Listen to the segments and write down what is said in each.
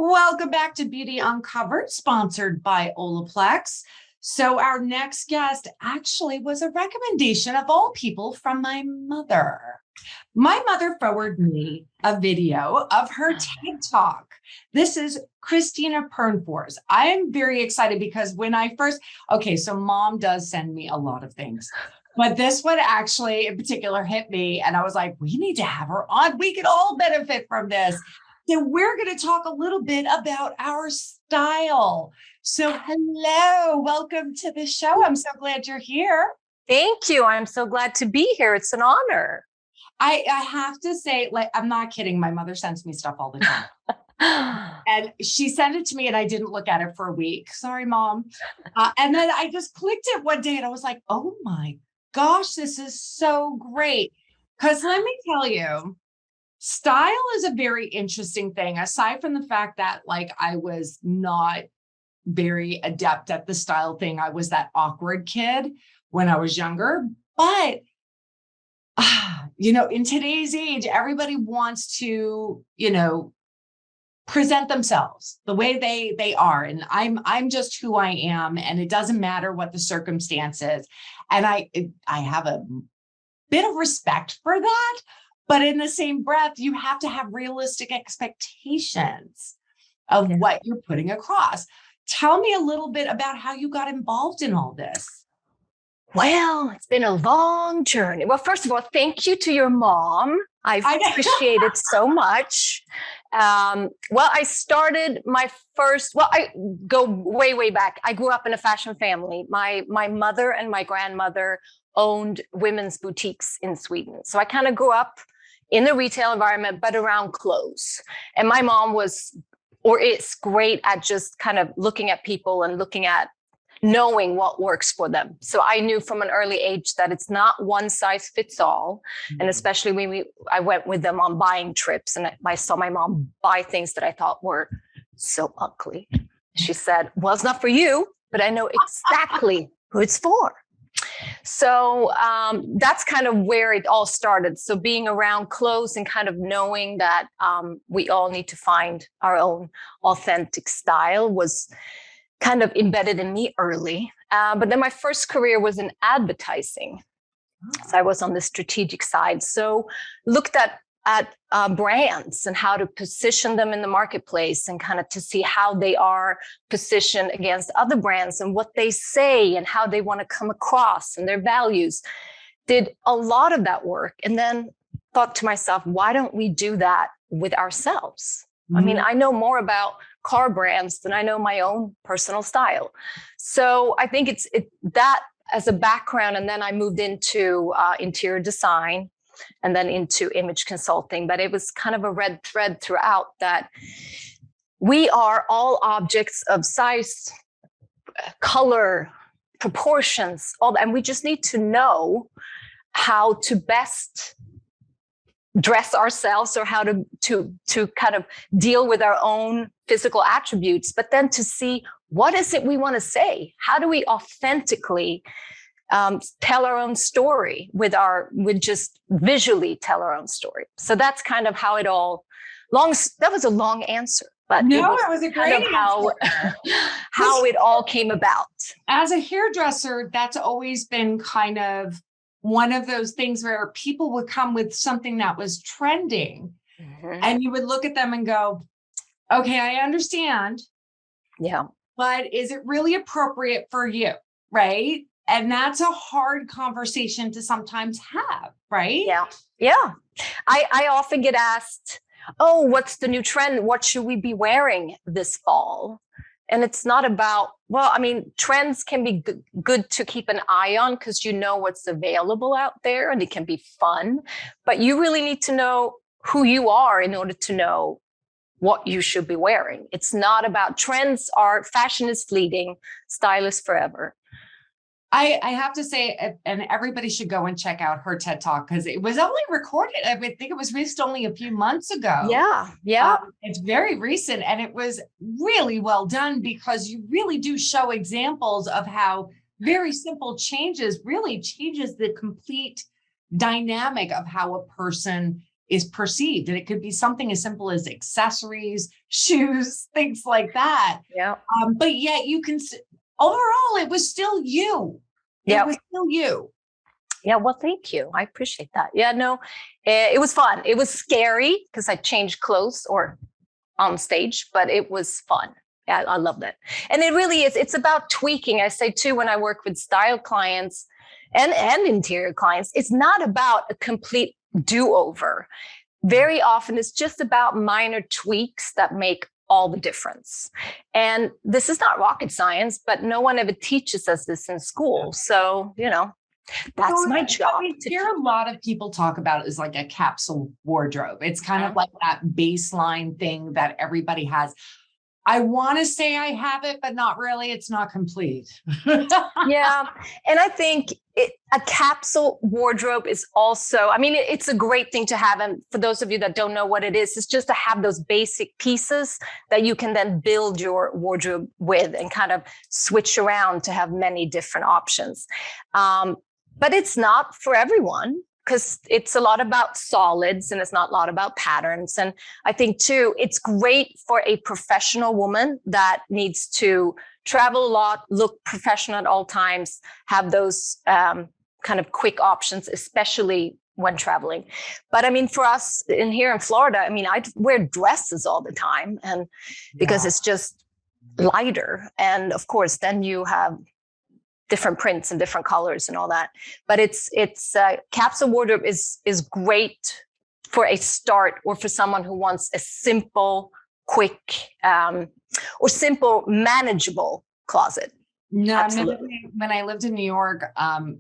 Welcome back to Beauty Uncovered, sponsored by Olaplex. So our next guest actually was a recommendation of all people from my mother. My mother forwarded me a video of her TED Talk. This is Kristina Pernfors. I am very excited because when I first, so mom does send me a lot of things, but this one actually in particular hit me. And I was like, we need to have her on. We could all benefit from this. So we're going to talk a little bit about our style. So hello, welcome to the show. I'm so glad you're here. Thank you. I'm so glad to be here. It's an honor. I have to say, I'm not kidding. My mother sends me stuff all the time. And she sent it to me and I didn't look at it for a week. Sorry, Mom. And then I just clicked it one day and I was like, oh my gosh, this is so great. Because let me tell you, style is a very interesting thing, aside from the fact that I was not very adept at the style thing. I was that awkward kid when I was younger. But, in today's age, everybody wants to, present themselves the way they are. And I'm just who I am. And it doesn't matter what the circumstances. And I have a bit of respect for that. But in the same breath, you have to have realistic expectations of what you're putting across. Tell me a little bit about how you got involved in all this. Well, it's been a long journey. Well, first of all, thank you to your mom. I appreciate it so much. I started I go way, way back. I grew up in a fashion family. My mother and my grandmother owned women's boutiques in Sweden. So I kind of grew up in the retail environment, but around clothes. And my mom is great at just kind of looking at people and looking at knowing what works for them. So I knew from an early age that it's not one size fits all. Mm-hmm. And especially when I went with them on buying trips and I saw my mom buy things that I thought were so ugly. She said, well, it's not for you, but I know exactly who it's for. So that's kind of where it all started. So being around clothes and kind of knowing that we all need to find our own authentic style was kind of embedded in me early. But then my first career was in advertising. So I was on the strategic side. So looked at brands and how to position them in the marketplace and kind of to see how they are positioned against other brands and what they say and how they want to come across and their values. Did a lot of that work and then thought to myself, why don't we do that with ourselves? Mm-hmm. I mean, I know more about car brands than I know my own personal style. So I think it's that as a background. And then I moved into interior design and then into image consulting. But it was kind of a red thread throughout that we are all objects of size, color, proportions, and we just need to know how to best dress ourselves or how to kind of deal with our own physical attributes, but then to see what is it we want to say? How do we authentically tell our own story with just visually tell our own story? So that's kind of how it all that was a long answer, but it was a great answer. how it all came about. As a hairdresser, that's always been kind of one of those things where people would come with something that was trending, mm-hmm. and you would look at them and go, okay, I understand. Yeah. But is it really appropriate for you? Right. And that's a hard conversation to sometimes have, right? Yeah. Yeah. I often get asked, oh, what's the new trend? What should we be wearing this fall? And it's not about, trends can be good to keep an eye on because you know what's available out there and it can be fun. But you really need to know who you are in order to know what you should be wearing. It's not about fashion is fleeting, style is forever. I have to say, and everybody should go and check out her TED Talk because it was only recorded. I think it was released only a few months ago. Yeah. Yeah. It's very recent and it was really well done because you really do show examples of how very simple changes really changes the complete dynamic of how a person is perceived. And it could be something as simple as accessories, shoes, things like that. Yeah. But yet you can, overall, it was still you. Yeah. It was still you. Yeah. Well, thank you. I appreciate that. Yeah, no, it was fun. It was scary because I changed clothes or on stage, but it was fun. Yeah, I love that. And it really is. It's about tweaking. I say too, when I work with style clients and interior clients, it's not about a complete do-over. Very often it's just about minor tweaks that make all the difference. And this is not rocket science, but no one ever teaches us this in school. So, that's my job. I hear a lot of people talk about it as like a capsule wardrobe. It's kind of like that baseline thing that everybody has. I want to say I have it, but not really. It's not complete. Yeah. And I think a capsule wardrobe is also, it's a great thing to have. And for those of you that don't know what it is, it's just to have those basic pieces that you can then build your wardrobe with and kind of switch around to have many different options. But it's not for everyone, because it's a lot about solids and it's not a lot about patterns. And I think too, it's great for a professional woman that needs to travel a lot, look professional at all times, have those kind of quick options, especially when traveling. But for us here in Florida, I wear dresses all the time, and because it's just lighter. And of course, then you have different prints and different colors and all that. But it's capsule wardrobe is great for a start, or for someone who wants a simple, quick, or simple, manageable closet. No, when I lived in New York,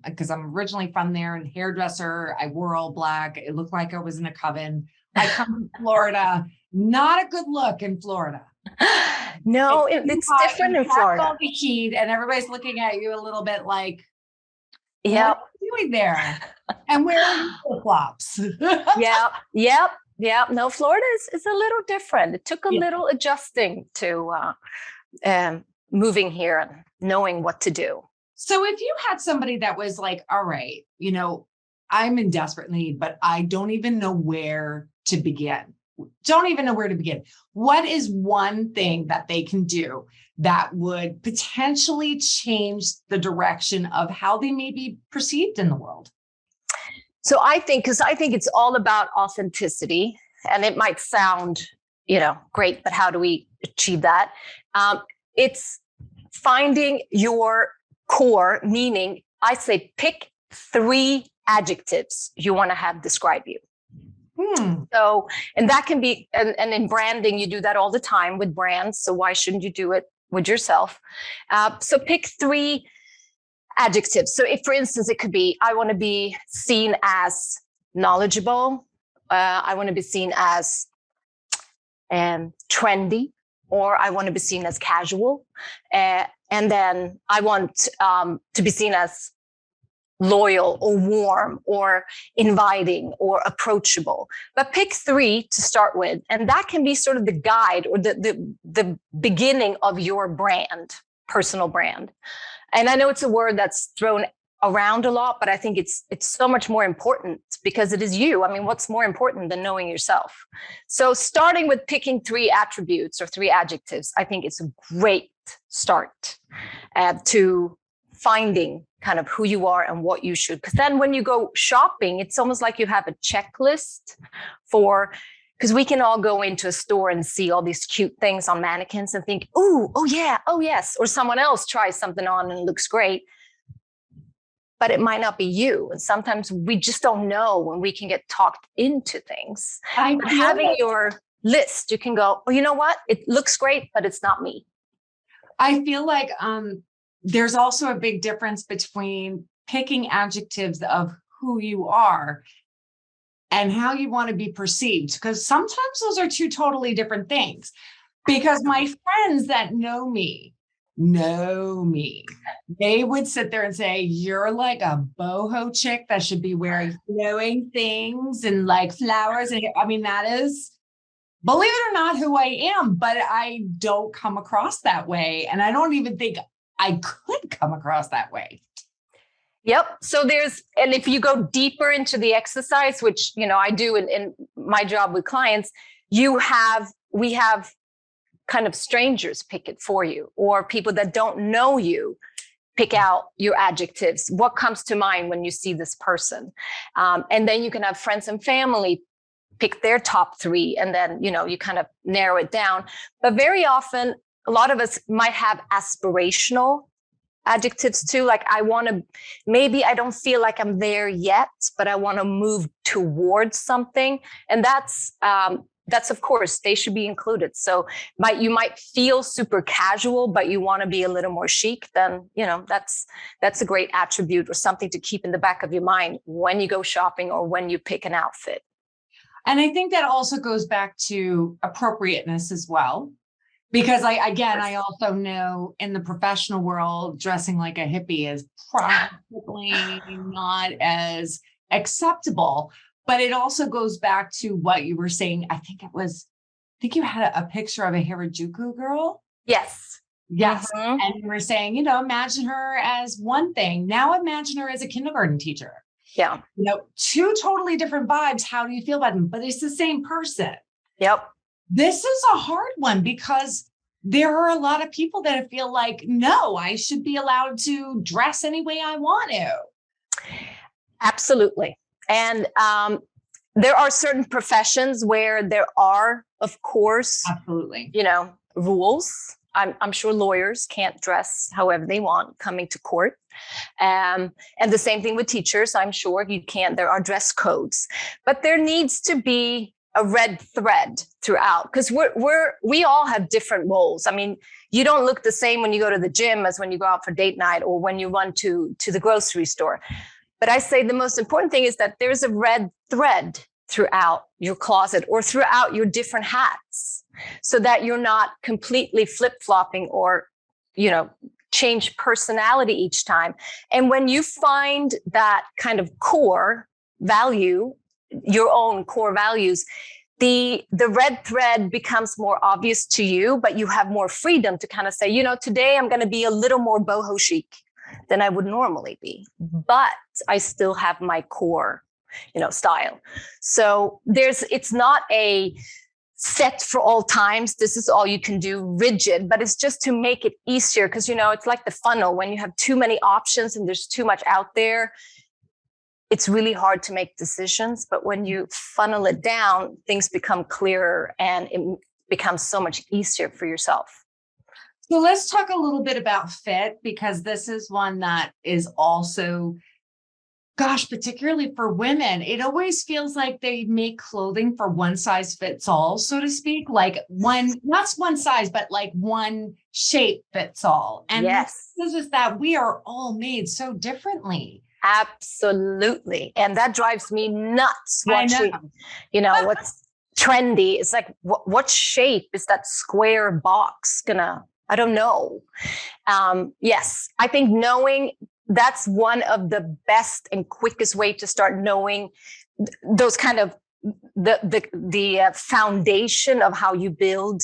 because I'm originally from there, and hairdresser, I wore all black. It looked like I was in a coven. I come to Florida, not a good look in Florida. No, it's different in Florida. All the heat, and everybody's looking at you a little bit like, yeah, what are you doing there? And where are your flip-flops? Yeah. No, Florida is a little different. It took a little adjusting to moving here and knowing what to do. So if you had somebody that was like, all right, I'm in desperate need, but I don't even know where to begin. What is one thing that they can do that would potentially change the direction of how they may be perceived in the world? So I think it's all about authenticity, and it might sound, great, but how do we achieve that? It's finding your core meaning. I say pick 3 adjectives you want to have describe you. So, and that can be, and in branding, you do that all the time with brands. So why shouldn't you do it with yourself? So pick 3 adjectives. So if, for instance, it could be, I want to be seen as knowledgeable. I want to be seen as trendy, or I want to be seen as casual. And then I want to be seen as loyal or warm or inviting or approachable. But pick 3 to start with. And that can be sort of the guide or the beginning of your brand, personal brand. And I know it's a word that's thrown around a lot, but I think it's so much more important because it is you. What's more important than knowing yourself? So starting with picking 3 attributes or 3 adjectives, I think it's a great start to finding kind of who you are and what you should. Because then when you go shopping, it's almost like you have a checklist because we can all go into a store and see all these cute things on mannequins and think, oh yeah, oh yes. Or someone else tries something on and it looks great. But it might not be you. And sometimes we just don't know when we can get talked into things. Having your list, you can go, you know what? It looks great, but it's not me. I feel like there's also a big difference between picking adjectives of who you are and how you want to be perceived, because sometimes those are 2 totally different things. Because my friends that know me, they would sit there and say, you're like a boho chick that should be wearing flowing things and like flowers. And that is, believe it or not, who I am, but I don't come across that way. And I don't even think I could come across that way. Yep. So and if you go deeper into the exercise, which, I do in my job with clients, we have kind of strangers pick it for you, or people that don't know you pick out your adjectives. What comes to mind when you see this person? And then you can have friends and family pick their top 3, and then, you kind of narrow it down. But very often, a lot of us might have aspirational adjectives too. Like, maybe I don't feel like I'm there yet, but I want to move towards something. And that's of course, they should be included. So you might feel super casual, but you want to be a little more chic, then, that's a great attribute or something to keep in the back of your mind when you go shopping or when you pick an outfit. And I think that also goes back to appropriateness as well. Because I also know in the professional world, dressing like a hippie is probably not as acceptable. But it also goes back to what you were saying. I think you had a picture of a Harajuku girl. Yes. Yes. Mm-hmm. And you were saying, imagine her as one thing. Now imagine her as a kindergarten teacher. Yeah. 2 totally different vibes. How do you feel about them? But it's the same person. Yep. This is a hard one because there are a lot of people that feel like, no, I should be allowed to dress any way I want to. Absolutely. And there are certain professions where there are, of course, absolutely, rules. I'm sure lawyers can't dress however they want coming to court. And the same thing with teachers. I'm sure you can't. There are dress codes, but there needs to be a red thread throughout, because we all have different roles. I mean, you don't look the same when you go to the gym as when you go out for date night or when you run to the grocery store. But I say the most important thing is that there's a red thread throughout your closet or throughout your different hats, so that you're not completely flip-flopping or, change personality each time. And when you find that kind of core value, your own core values, the red thread becomes more obvious to you, but you have more freedom to kind of say, today I'm going to be a little more boho chic than I would normally be, but I still have my core, style. So it's not a set for all times. This is all you can do, rigid, but it's just to make it easier. Because, it's like the funnel. When you have too many options and there's too much out there, it's really hard to make decisions. But when you funnel it down, things become clearer and it becomes so much easier for yourself. So let's talk a little bit about fit, because this is one that is also, particularly for women, it always feels like they make clothing for one size fits all, so to speak, like not one size, but like one shape fits all. And yes, this is that we are all made so differently. Absolutely. And that drives me nuts watching, what's trendy. It's like, what shape is that square box gonna, I don't know. Yes, I think knowing, that's one of the best and quickest way to start knowing those kind of the foundation of how you build,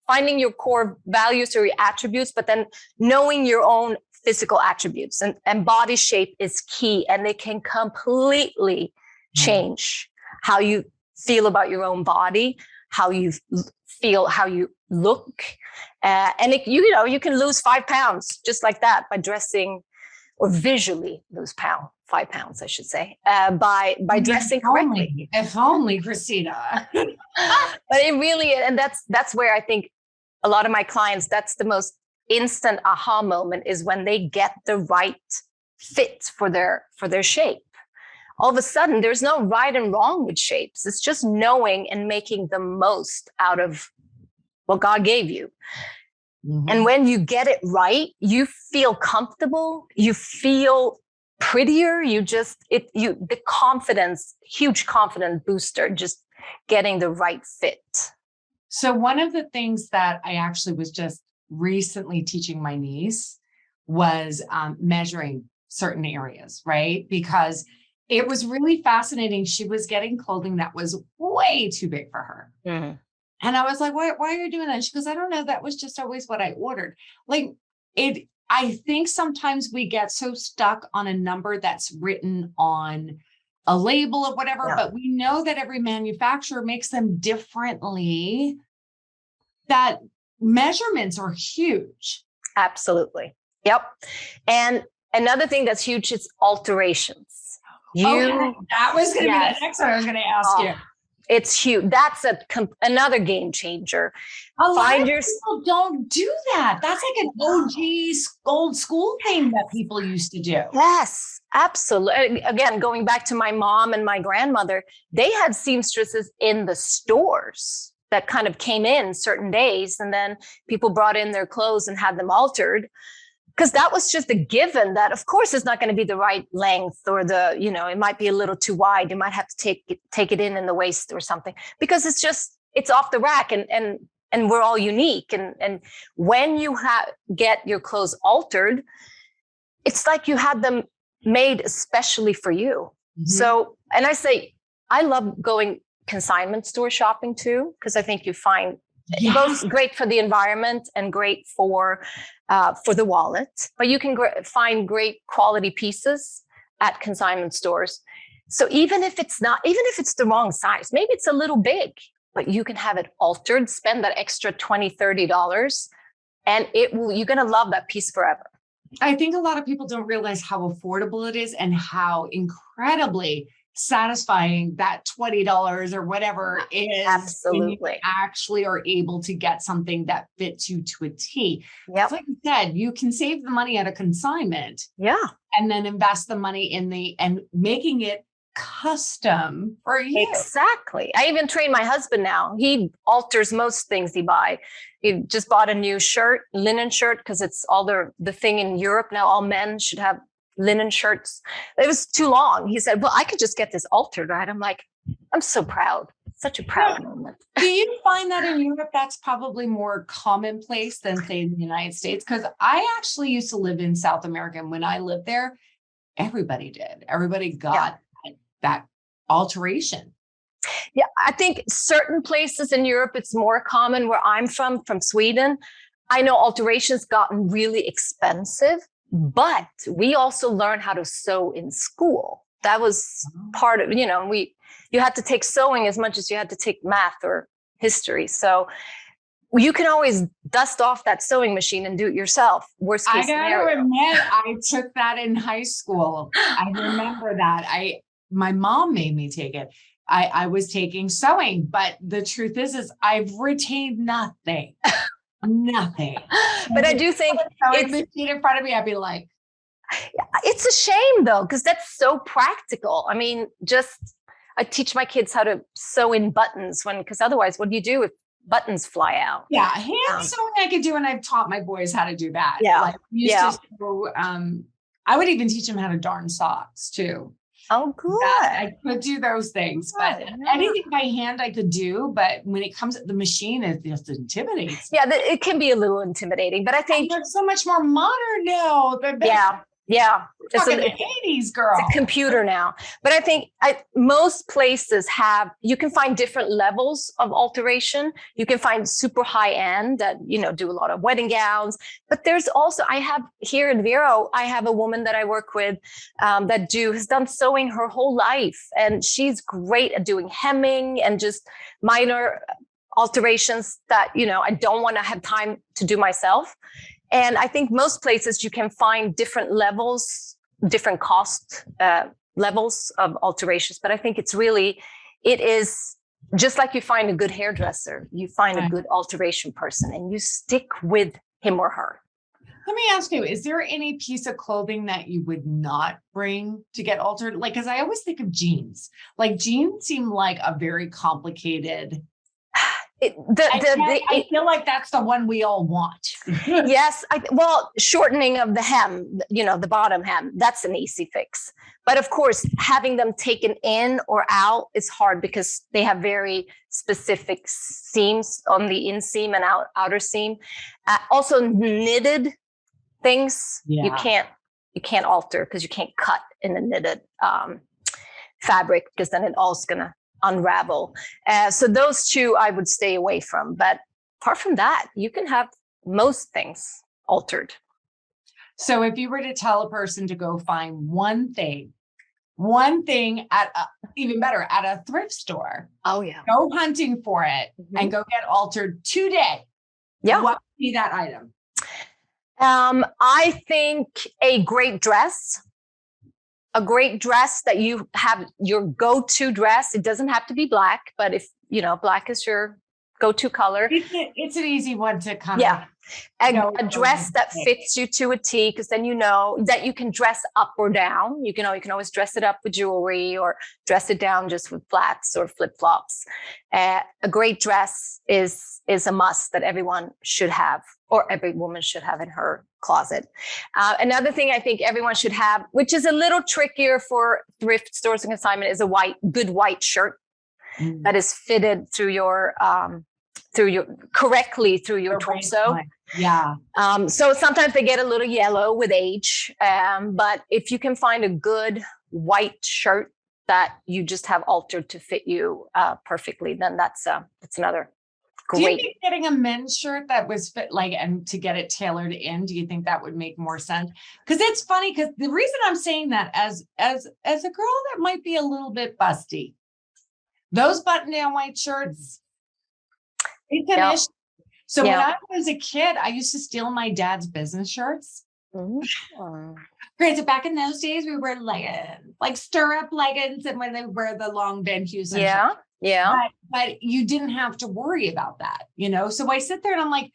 finding your core values or your attributes, but then knowing your own physical attributes, and body shape is key, and it can completely change how you feel about your own body, how you feel, how you look, and you can lose 5 pounds just like that by dressing, or visually lose 5 pounds, I should say, by dressing correctly. If only, Kristina. But it really, and that's where I think a lot of my clients, that's the most instant aha moment, is when they get the right fit for their shape. All of a sudden, there's no right and wrong with shapes. It's just knowing and making the most out of what God gave you. Mm-hmm. And when you get it right, you feel comfortable, you feel prettier, the confidence, huge confidence booster, just getting the right fit. So one of the things that I actually was just recently teaching my niece was measuring certain areas, right? Because it was really fascinating. She was getting clothing that was way too big for her. Mm-hmm. And I was like, why are you doing that? And she goes, I don't know. That was just always what I ordered. Like I think sometimes we get so stuck on a number that's written on a label of whatever, but we know that every manufacturer makes them differently, that measurements are huge. Absolutely. Yep. And another thing that's huge is alterations. That was going to be the next one I was going to ask you. It's huge. That's another game changer. A lot of people don't do that. That's like an OG old school thing that people used to do. Yes, absolutely. Again, going back to my mom and my grandmother, they had seamstresses in the stores that kind of came in certain days, and then people brought in their clothes and had them altered. Because that was just a given that, of course, it's not going to be the right length, or it might be a little too wide. You might have to take it in the waist or something, because it's off the rack, and we're all unique. And when you get your clothes altered, it's like you had them made especially for you. Mm-hmm. So, and I love going consignment store shopping too, because I think you find both great for the environment and great for the wallet, but you can find great quality pieces at consignment stores. So even if it's the wrong size, maybe it's a little big, but you can have it altered, spend that extra $20, $30, and you're going to love that piece forever. I think a lot of people don't realize how affordable it is and how incredibly satisfying that $20 or whatever is. Absolutely. When you actually are able to get something that fits you to a T. Yep. Like you said, you can save the money at a consignment. Yeah. And then invest the money and making it custom for you. Exactly. I even train my husband now. He alters most things he buys. He just bought a new linen shirt, because it's all the thing in Europe now. All men should have linen shirts. It was too long. He said, well, I could just get this altered, right? I'm like, I'm so proud. Such a proud moment. Do you find that in Europe, that's probably more commonplace than, say, in the United States? Because I actually used to live in South America. And when I lived there, everybody did. Everybody got that alteration. Yeah, I think certain places in Europe, it's more common. Where I'm from Sweden, I know alterations gotten really expensive. But we also learned how to sew in school. That was part of, you had to take sewing as much as you had to take math or history. So you can always dust off that sewing machine and do it yourself. Worst case scenario. I gotta admit, I took that in high school. I remember that. My mom made me take it. I was taking sewing, but the truth is I've retained nothing. Nothing. But I do think it's machine in front of me, I'd be like, it's a shame though, because that's so practical. I mean, I teach my kids how to sew in buttons because otherwise, what do you do if buttons fly out? Yeah, hand sewing I could do, and I've taught my boys how to do that. Yeah, I would even teach them how to darn socks too. Oh, good. I could do those things, but anything by hand I could do. But when it comes to the machine, it just intimidates. Yeah, it can be a little intimidating, but I think it's so much more modern now. Yeah. It's an 80s girl. It's a computer now. But I think most places you can find different levels of alteration. You can find super high end that, do a lot of wedding gowns. But there's also, I have here in Vero, I have a woman that I work with has done sewing her whole life. And she's great at doing hemming and just minor alterations that, I don't want to have time to do myself. And I think most places you can find different levels, different cost levels of alterations. But I think it is just like you find a good hairdresser, you find a good alteration person, and you stick with him or her. Let me ask you, is there any piece of clothing that you would not bring to get altered? Like, because I always think of jeans. Like, jeans seem like a very complicated... I feel like that's the one we all want. Yes. Shortening of the hem, the bottom hem, that's an easy fix. But of course, having them taken in or out is hard because they have very specific seams on the inseam and outer seam. Also knitted things, you can't alter because you can't cut in a knitted fabric, because then it all's going to unravel. So those two I would stay away from. But apart from that, you can have most things altered. So if you were to tell a person to go find one thing at even better, at a thrift store. Oh yeah. Go hunting for it and go get altered today. Yeah. What would be that item? I think a great dress that you have, your go-to dress. It doesn't have to be black, but if black is your go-to color. It's an easy one to kind of. A dress that fits you to a T, because then you know that you can dress up or down. You can always dress it up with jewelry or dress it down just with flats or flip-flops. A great dress is a must that everyone should have, or every woman should have in her closet. Another thing I think everyone should have, which is a little trickier for thrift stores and consignment, is a good white shirt that is fitted through your torso. Yeah. So sometimes they get a little yellow with age. But if you can find a good white shirt that you just have altered to fit you perfectly, then that's another great. Do you think getting a men's shirt that was fit, and to get it tailored in, do you think that would make more sense? Because it's funny, because the reason I'm saying that as a girl that might be a little bit busty, those button-down white shirts, it's an issue. So when I was a kid, I used to steal my dad's business shirts. Granted, back in those days, we were like stirrup leggings, and when they wear the long Ben Houston shirts. But you didn't have to worry about that, So I sit there and I'm like,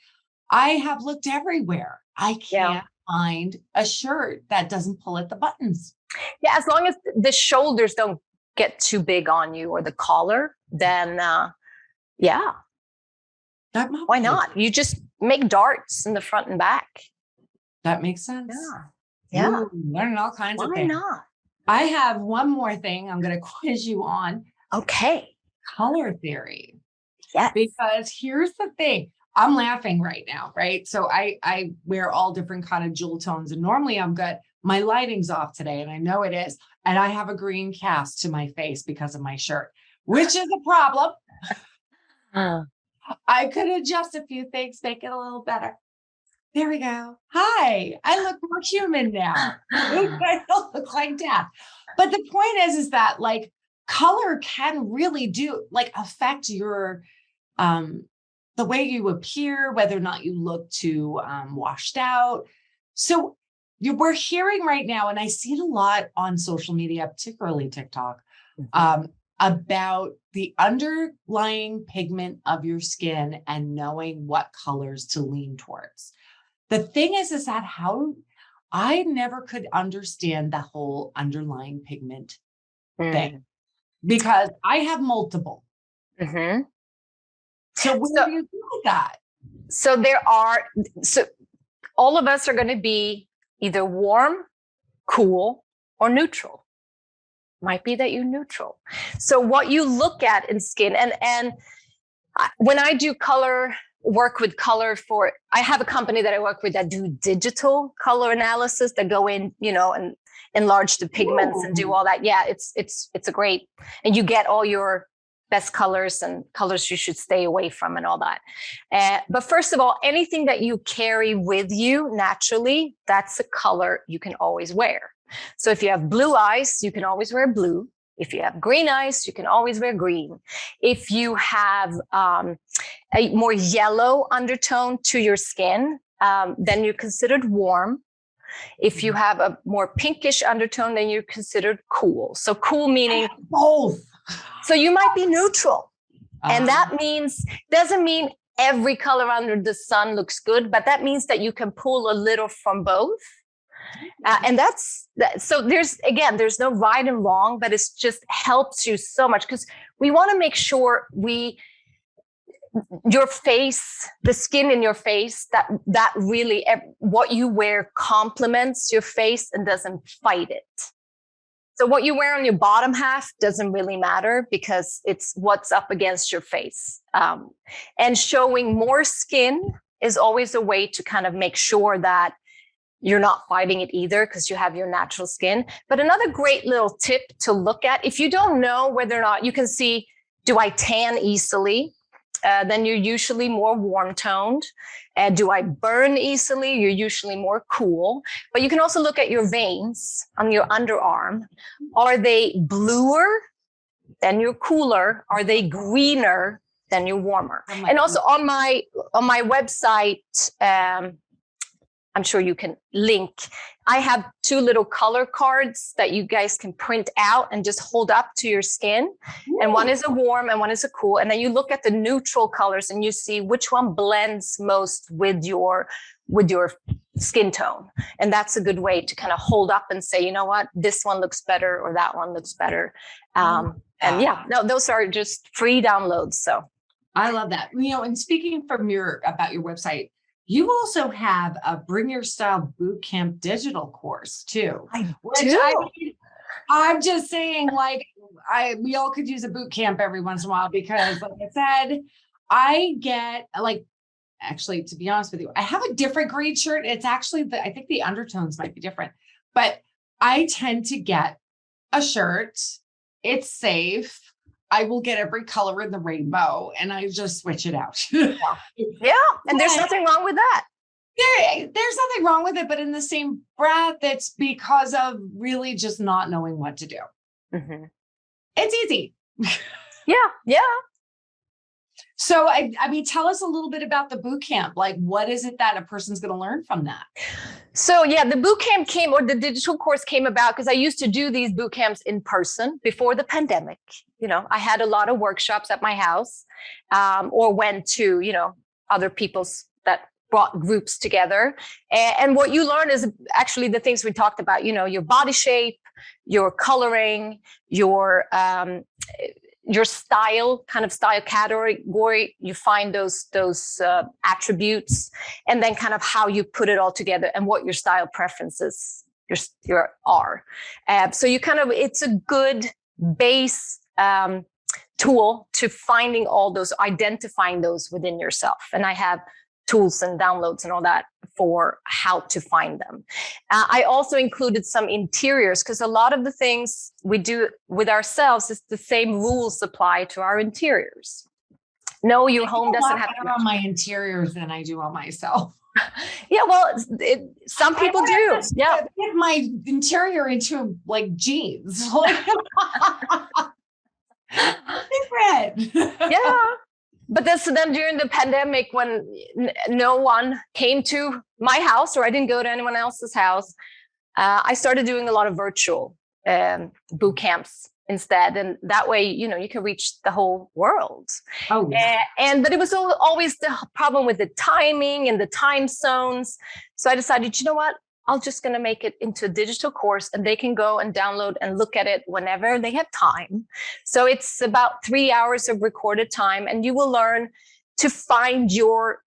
I have looked everywhere. I can't find a shirt that doesn't pull at the buttons. Yeah, as long as the shoulders don't get too big on you, or the collar, then why not? You just make darts in the front and back. That makes sense. Yeah. Ooh, learning all kinds of things. Why not? I have one more thing I'm going to quiz you on. Okay. Color theory. Yes. Because here's the thing. I'm laughing right now, right? So I wear all different kind of jewel tones, and normally I'm good. My lighting's off today, and I know it is. And I have a green cast to my face because of my shirt, which is a problem. I could adjust a few things, make it a little better. There we go. Hi, I look more human now. I don't look like that. But the point is that color can really affect your, the way you appear, whether or not you look too washed out. So we're hearing right now, and I see it a lot on social media, particularly TikTok, about the underlying pigment of your skin and knowing what colors to lean towards. The thing is that how I never could understand the whole underlying pigment thing, because I have multiple. So what do you do with that? So all of us are going to be either warm, cool, or neutral. Might be that you're neutral. So what you look at in skin, and when I do work with color I have a company that I work with that do digital color analysis, that go in, and enlarge the pigments and do all that. Yeah, it's a great, and you get all your best colors and colors you should stay away from and all that. But first of all, anything that you carry with you naturally, that's a color you can always wear. So if you have blue eyes, you can always wear blue. If you have green eyes, you can always wear green. If you have a more yellow undertone to your skin, then you're considered warm. If you have a more pinkish undertone, then you're considered cool. So cool meaning both. So you might be neutral. And that doesn't mean every color under the sun looks good, but that means that you can pull a little from both. And so there's no right and wrong, but it's just helps you so much, because we want to make sure your face, the skin in your face, that really what you wear complements your face and doesn't fight it. So what you wear on your bottom half doesn't really matter, because it's what's up against your face. And showing more skin is always a way to kind of make sure that you're not fighting it either, because you have your natural skin. But another great little tip to look at, if you don't know whether or not, you can see, do I tan easily? then you're usually more warm toned. Do I burn easily? You're usually more cool. But you can also look at your veins on your underarm. Are they bluer? Then you're cooler. Are they greener? Then you're warmer. And also on my website, I'm sure you can link. I have 2 little color cards that you guys can print out and just hold up to your skin. Ooh. And one is a warm and one is a cool. And then you look at the neutral colors and you see which one blends most with your skin tone. And that's a good way to kind of hold up and say, you know what, this one looks better or that one looks better. And yeah, no, those are just free downloads. So I love that. And speaking about your website, you also have a Bring Your Style Bootcamp digital course too. I'm just saying, we all could use a boot camp every once in a while because, like I said, I get actually, to be honest with you, I have a different green shirt. It's actually I think the undertones might be different, but I tend to get a shirt. It's safe. I will get every color in the rainbow and I just switch it out. Yeah. And there's nothing wrong with that. There's nothing wrong with it, but in the same breath, it's because of really just not knowing what to do. Mm-hmm. It's easy. Yeah. So, I mean, tell us a little bit about the boot camp. Like, what is it that a person's going to learn from that? So, yeah, the boot camp the digital course came about because I used to do these boot camps in person before the pandemic. I had a lot of workshops at my house, or went to, other people's that brought groups together. And what you learn is actually the things we talked about, your body shape, your coloring, your style category. You find those attributes, and then kind of how you put it all together and what your style preferences are. So it's a good base tool to identifying those within yourself. And I have tools and downloads and all that for how to find them. I also included some interiors because a lot of the things we do with ourselves is the same rules apply to our interiors. No, your home doesn't have to on my interiors than I do on myself. Yeah, well, some people do. Yeah, get my interior into jeans. Different. Yeah. But then during the pandemic, when no one came to my house or I didn't go to anyone else's house, I started doing a lot of virtual boot camps instead. And that way, you can reach the whole world. Oh, yeah. But it was always the problem with the timing and the time zones. So I decided, you know what? I'm just going to make it into a digital course and they can go and download and look at it whenever they have time. So it's about 3 hours of recorded time, and you will learn to find your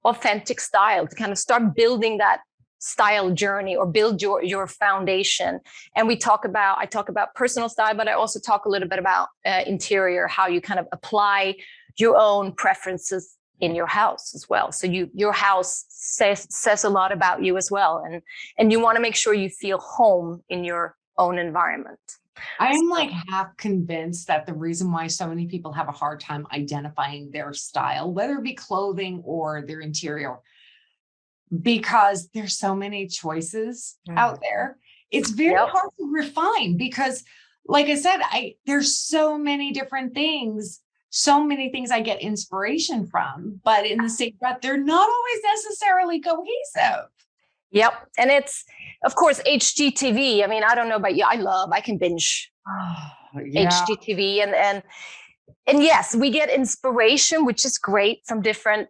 authentic style, to kind of start building that style journey or build your foundation. And I talk about personal style, but I also talk a little bit about interior, how you kind of apply your own preferences in your house as well. So your house says a lot about you as well. And you want to make sure you feel home in your own environment. I'm half convinced that the reason why so many people have a hard time identifying their style, whether it be clothing or their interior, because there's so many choices out there. It's very hard to refine because, like I said, there's so many different things. So many things I get inspiration from, but in the same breath, they're not always necessarily cohesive. Yep. And it's, of course, HGTV. I mean, I don't know about you. I can binge HGTV. And yes, we get inspiration, which is great from different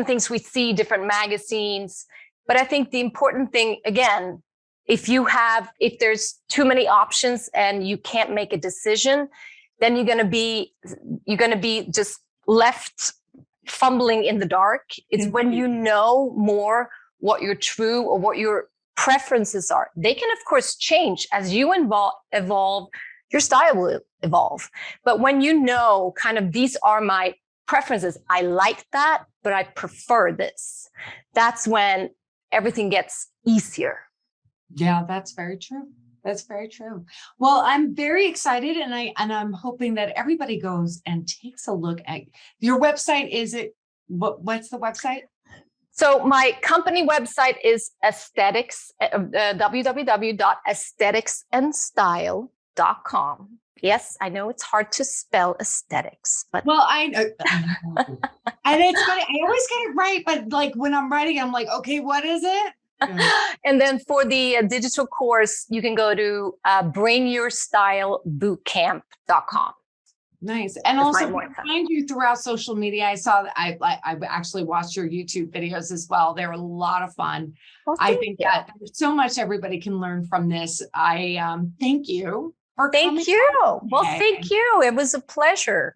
things we see, different magazines. But I think the important thing, again, if there's too many options and you can't make a decision, then you're going to be just left fumbling in the dark. It's when you know more what your true or what your preferences are. They can, of course, change as you evolve. Your style will evolve. But when you know kind of these are my preferences, I like that, but I prefer this. That's when everything gets easier. Yeah, that's very true. That's very true. Well, I'm very excited, and I'm hoping that everybody goes and takes a look at your website. Is it what's the website? So my company website is aesthetics, www.aestheticsandstyle.com. Yes, I know it's hard to spell aesthetics, but well, I know. And it's funny. I always get it right, but like when I'm writing, I'm like, okay, what is it? And then for the digital course, you can go to bringyourstylebootcamp.com. Nice. And also find you throughout social media. I saw that I actually watched your YouTube videos as well. They're a lot of fun. Well, I think that there's so much everybody can learn from this. I thank you for coming. Thank you. Well, thank you. It was a pleasure.